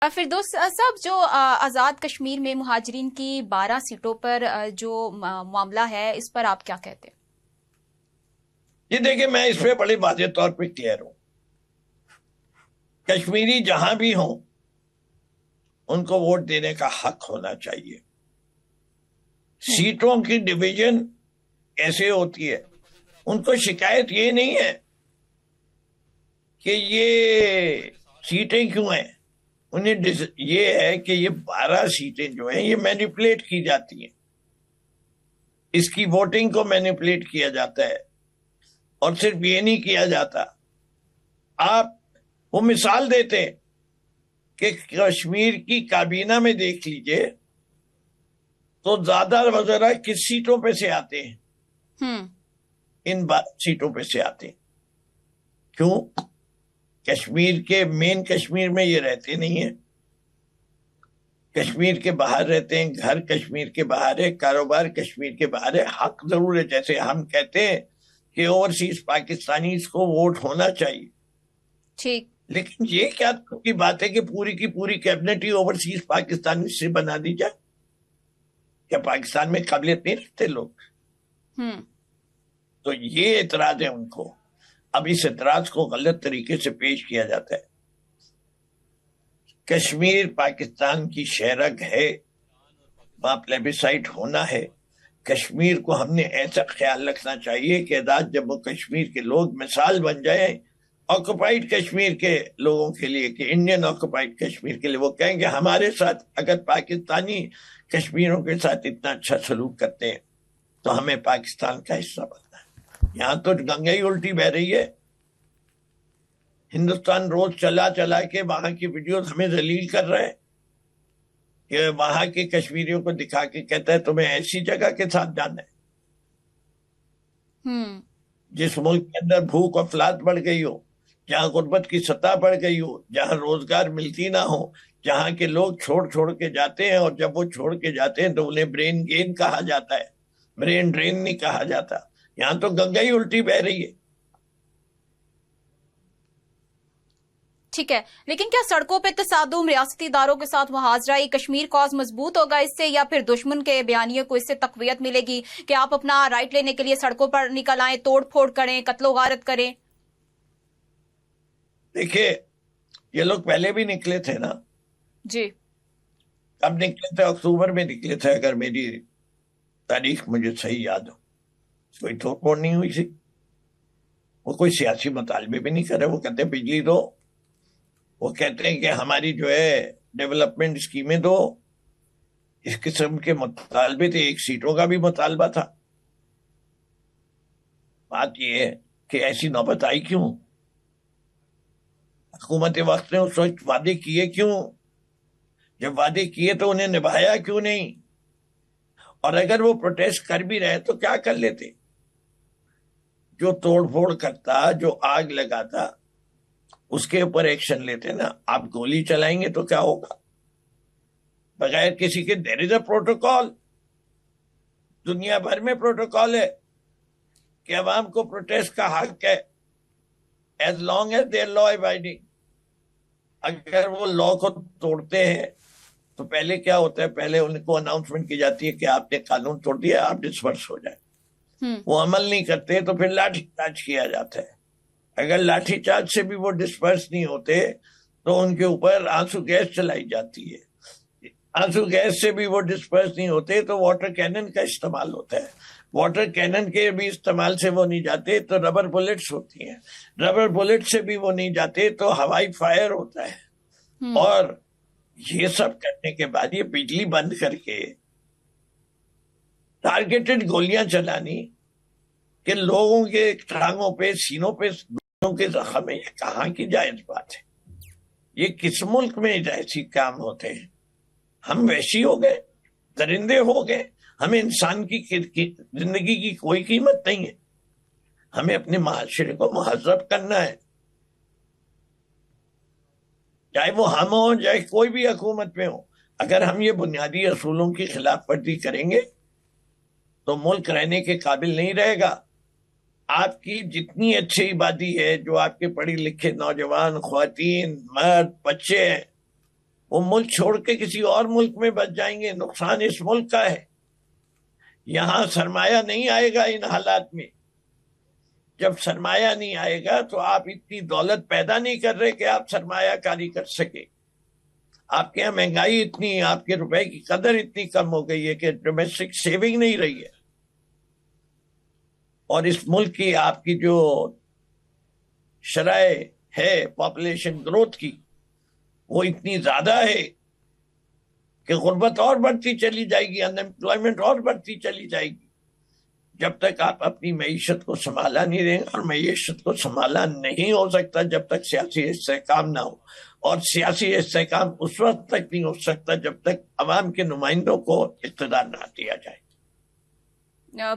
فردوس صاحب، جو آزاد کشمیر میں مہاجرین کی 12 سیٹوں پر جو معاملہ ہے، اس پر آپ کیا کہتے ہیں؟ یہ دیکھیں، میں اس پہ بڑے واضح طور پہ کلیئر ہوں. کشمیری جہاں بھی ہوں ان کو ووٹ دینے کا حق ہونا چاہیے. سیٹوں کی ڈویژن ایسے ہوتی ہے، ان کو شکایت یہ نہیں ہے کہ یہ سیٹیں کیوں ہیں، انہیں یہ ہے کہ یہ 12 سیٹیں جو ہیں یہ مینیپولیٹ کی جاتی ہیں، اس کی ووٹنگ کو مینیپولیٹ کیا جاتا ہے. اور صرف یہ نہیں کیا جاتا، آپ وہ مثال دیتے ہیں کہ کشمیر کی کابینہ میں دیکھ لیجئے تو زیادہ وزراء کس سیٹوں پہ سے آتے ہیں؟ ان 12 سیٹوں پہ سے آتے ہیں. کیوں؟ کشمیر کے مین کشمیر میں یہ رہتے نہیں ہیں، کشمیر کے باہر رہتے ہیں، گھر کشمیر کے باہر ہے، کاروبار کشمیر کے باہر ہے. حق ضرور ہے، جیسے ہم کہتے ہیں کہ اوورسیز پاکستانیز کو ووٹ ہونا چاہیے، ٹھیک، لیکن یہ کیا کی بات ہے کہ پوری کی پوری کیبنٹ ہی اوورسیز پاکستانی سے بنا دی جائے؟ کیا پاکستان میں قابلیت نہیں رکھتے لوگ؟ تو یہ اعتراض ہے ان کو. اب اس اعتراض کو غلط طریقے سے پیش کیا جاتا ہے. کشمیر پاکستان کی شہرگ ہے، وہاں پلیبیسائٹ ہونا ہے. کشمیر کو ہم نے ایسا خیال رکھنا چاہیے کہ آزاد جموں کشمیر کے لوگ مثال بن جائیں آکوپائیڈ کشمیر کے لوگوں کے لیے، کہ انڈین آکوپائیڈ کشمیر کے لیے وہ کہیں کہ ہمارے ساتھ اگر پاکستانی کشمیروں کے ساتھ اتنا اچھا سلوک کرتے ہیں تو ہمیں پاکستان کا حصہ بننا ہے. یہاں تو گنگا ہی الٹی بہ رہی ہے. ہندوستان روز چلا چلا کے وہاں کی ویڈیوز ہمیں ذلیل کر رہے ہیں، کہ وہاں کے کشمیریوں کو دکھا کے کہتا ہے تمہیں ایسی جگہ کے ساتھ جانا ہے جس ملک کے اندر بھوک و افلاط بڑھ گئی ہو، جہاں غربت کی سطح بڑھ گئی ہو، جہاں روزگار ملتی نہ ہو، جہاں کے لوگ چھوڑ کے جاتے ہیں، اور جب وہ چھوڑ کے جاتے ہیں تو انہیں برین گین کہا جاتا ہے، برین ڈرین نہیں کہا جاتا. یہاں تو گنگا ہی الٹی بہ رہی ہے. ٹھیک ہے، لیکن کیا سڑکوں پہ تصادم، ریاستی اداروں کے ساتھ محاذرائی، کشمیر کاز مضبوط ہوگا اس سے، یا پھر دشمن کے بیانیے کو اس سے تقویت ملے گی کہ آپ اپنا رائٹ لینے کے لیے سڑکوں پر نکل آئیں، توڑ پھوڑ کریں، قتل و غارت کریں؟ دیکھیے، یہ لوگ پہلے بھی نکلے تھے نا. جی، اب نکلے تھے، اکتوبر میں نکلے تھے، اگر میری تاریخ مجھے صحیح یاد ہو. کوئی توڑ پھوڑ نہیں ہوئی تھی، وہ کوئی سیاسی مطالبے بھی نہیں کر رہے. وہ کہتے ہیں بجلی دو، وہ کہتے ہیں کہ ہماری جو ہے ڈیولپمنٹ اسکیمیں دو. اس قسم کے مطالبے تھے. ایک سیٹوں کا بھی مطالبہ تھا. بات یہ ہے کہ ایسی نوبت آئی کیوں؟ حکومت وقت نے اس وقت وعدے کیے کیوں؟ جب وعدے کیے تو انہیں نبھایا کیوں نہیں؟ اور اگر وہ پروٹیسٹ کر بھی رہے تو کیا کر لیتے؟ جو توڑ پھوڑ کرتا، جو آگ لگاتا، اس کے اوپر ایکشن لیتے نا. آپ گولی چلائیں گے تو کیا ہوگا؟ بغیر کسی کے دیر از اے پروٹوکول. دنیا بھر میں پروٹوکول ہے کہ عوام کو پروٹیسٹ کا حق ہے، as long as they law abiding. اگر وہ لا کو توڑتے ہیں تو پہلے کیا ہوتا ہے؟ پہلے ان کو اناؤنسمنٹ کی جاتی ہے کہ آپ نے قانون توڑ دیا، آپ ڈسپرس ہو جائیں. وہ عمل نہیں کرتے تو پھر لاٹھی چارج کیا جاتا ہے. اگر لاٹھی چارج سے بھی وہ ڈسپرس نہیں ہوتے تو ان کے اوپر آنسو گیس چلائی جاتی ہے. آنسو گیس سے بھی وہ ڈسپرس نہیں ہوتے تو واٹر کینن کا استعمال ہوتا ہے. واٹر کینن کے بھی استعمال سے وہ نہیں جاتے تو ربر بلٹس ہوتی ہیں. ربر بلٹ سے بھی وہ نہیں جاتے تو ہوائی فائر ہوتا ہے. اور یہ سب کرنے کے بعد یہ بجلی بند کر کے ٹارگیٹڈ گولیاں چلانی کہ لوگوں کے ٹانگوں پہ، سینوں پہ گولیوں کے زخم ہے، یہ کہاں کی جائز بات ہے؟ یہ کس ملک میں ایسی کام ہوتے ہیں؟ ہم وحشی ہو گئے، درندے ہو گئے. ہمیں انسان کی زندگی کی کوئی قیمت نہیں ہے. ہمیں اپنے معاشرے کو مہذب کرنا ہے، چاہے وہ ہم ہوں، چاہے کوئی بھی حکومت میں ہو. اگر ہم یہ بنیادی اصولوں کی خلاف ورزی کریں گے تو ملک رہنے کے قابل نہیں رہے گا. آپ کی جتنی اچھی آبادی ہے، جو آپ کے پڑھی لکھے نوجوان، خواتین، مرد، بچے ہیں، وہ ملک چھوڑ کے کسی اور ملک میں بچ جائیں گے. نقصان اس ملک کا ہے. یہاں سرمایہ نہیں آئے گا ان حالات میں. جب سرمایہ نہیں آئے گا تو آپ اتنی دولت پیدا نہیں کر رہے کہ آپ سرمایہ کاری کر سکے. آپ کے یہاں مہنگائی اتنی, آپ کے روپے کی قدر اتنی کم ہو گئی ہے کہ ڈومیسٹک سیونگ نہیں رہی ہے. اور اس ملک کی آپ کی جو شرح ہے پاپولیشن گروتھ کی, وہ اتنی زیادہ ہے کہ غربت اور بڑھتی چلی جائے گی, ان ایمپلائمنٹ اور بڑھتی چلی جائے گی. جب تک آپ اپنی معیشت کو سنبھالا نہیں دیں گے, اور معیشت کو سنبھالا نہیں ہو سکتا جب تک سیاسی استحکام نہ ہو, اور سیاسی استحکام اس وقت تک نہیں ہو سکتا جب تک عوام کے نمائندوں کو اقتدار نہ دیا جائے.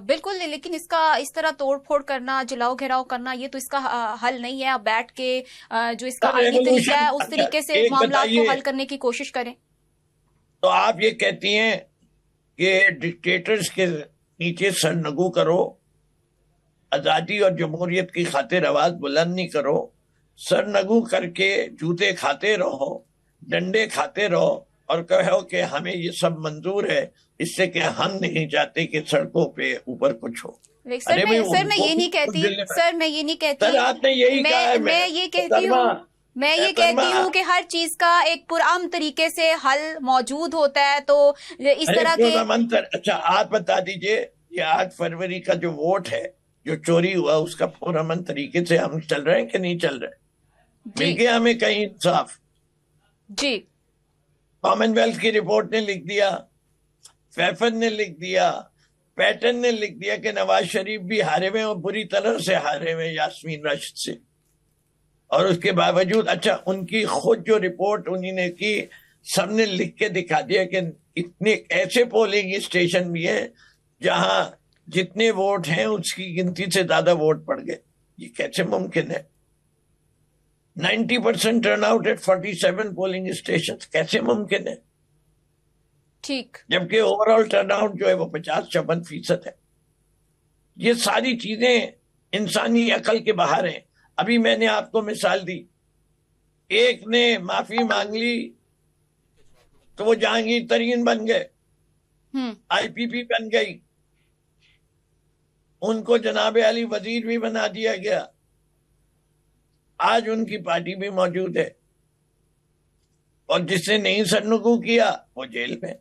بالکل, لیکن اس کا اس طرح توڑ پھوڑ کرنا, جلاؤ گھیراؤ کرنا, یہ تو اس کا حل نہیں ہے. آپ بیٹھ کے جو اس کا آئینی طریقہ ہے اس طریقے سے معاملات کو حل کرنے کی کوشش کریں. تو آپ یہ کہتی ہیں کہ ڈکٹیٹرز کے نیچے سرنگو کرو, آزادی اور جمہوریت کی خاطر آواز بلند نہیں کرو, سرنگو کر کے جوتے کھاتے رہو, ڈنڈے کھاتے رہو, اور کہو کہ ہمیں یہ سب منظور ہے, اس سے کہ ہم نہیں چاہتے کہ سڑکوں پہ اوپر کچھ ہو. سر میں یہ نہیں کہتی, سر آپ نے یہی کہا ہے. میں یہ کہتی ہوں کہ ہر چیز کا ایک پرامن طریقے سے حل موجود ہوتا ہے. تو اس طرح کے اچھا آپ بتا دیجئے, یہ 8 فروری کا جو ووٹ ہے جو چوری ہوا, اس کا پرامن طریقے سے ہم چل رہے ہیں کہ نہیں چل رہے؟ مل گیا ہمیں کہیں انصاف؟ جی, کامن ویلتھ کی رپورٹ نے لکھ دیا, فیفن نے لکھ دیا, پیٹرن نے لکھ دیا کہ نواز شریف بھی ہارے ہوئے, اور بری طرح سے ہارے ہوئے یاسمین راشد سے. اور اس کے باوجود اچھا ان کی خود جو رپورٹ انہی نے کی, سب نے لکھ کے دکھا دیا کہ اتنے ایسے پولنگ اسٹیشن بھی ہیں جہاں جتنے ووٹ ہیں اس کی گنتی سے زیادہ ووٹ پڑ گئے. یہ کیسے ممکن ہے؟ 90% turn out at 47 polling station, کیسے ممکن ہے؟ ٹھیک, جبکہ اوور آل ٹرن آؤٹ جو ہے وہ 50-56% ہے. یہ ساری چیزیں انسانی عقل کے باہر ہیں. ابھی میں نے آپ کو مثال دی, ایک نے معافی مانگ لی تو وہ جہانگیر ترین بن گئے, آئی پی پی بن گئی, ان کو جناب علی وزیر بھی بنا دیا گیا, آج ان کی پارٹی بھی موجود ہے, اور جس نے نہیں سرنگو کیا وہ جیل میں.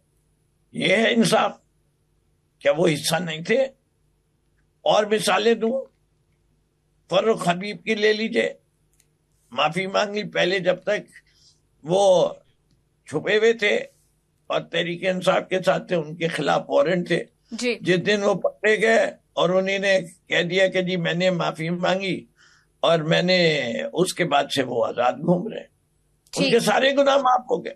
یہ ہے انصاف؟ کیا وہ حصہ نہیں تھے؟ اور مثالیں دوں, فاروق حبیب کی لے لیجئے, معافی مانگی پہلے جب تک وہ چھپے ہوئے تھے اور تحریک انصاف کے ساتھ تھے, ان کے خلاف وارنٹ تھے. جس دن وہ پکڑے گئے اور انہوں نے کہہ دیا کہ جی میں نے معافی مانگی اور میں نے, اس کے بعد سے وہ آزاد گھوم رہے ہیں, ان کے سارے گناہ معاف ہو گئے.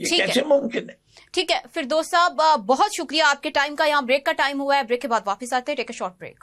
یہ کیسے ممکن ہے؟ ٹھیک ہے فردوس صاحب, بہت شکریہ آپ کے ٹائم کا. یہاں بریک کا ٹائم ہوا ہے, بریک کے بعد واپس آتے ہیں. ٹیک اے شارٹ بریک.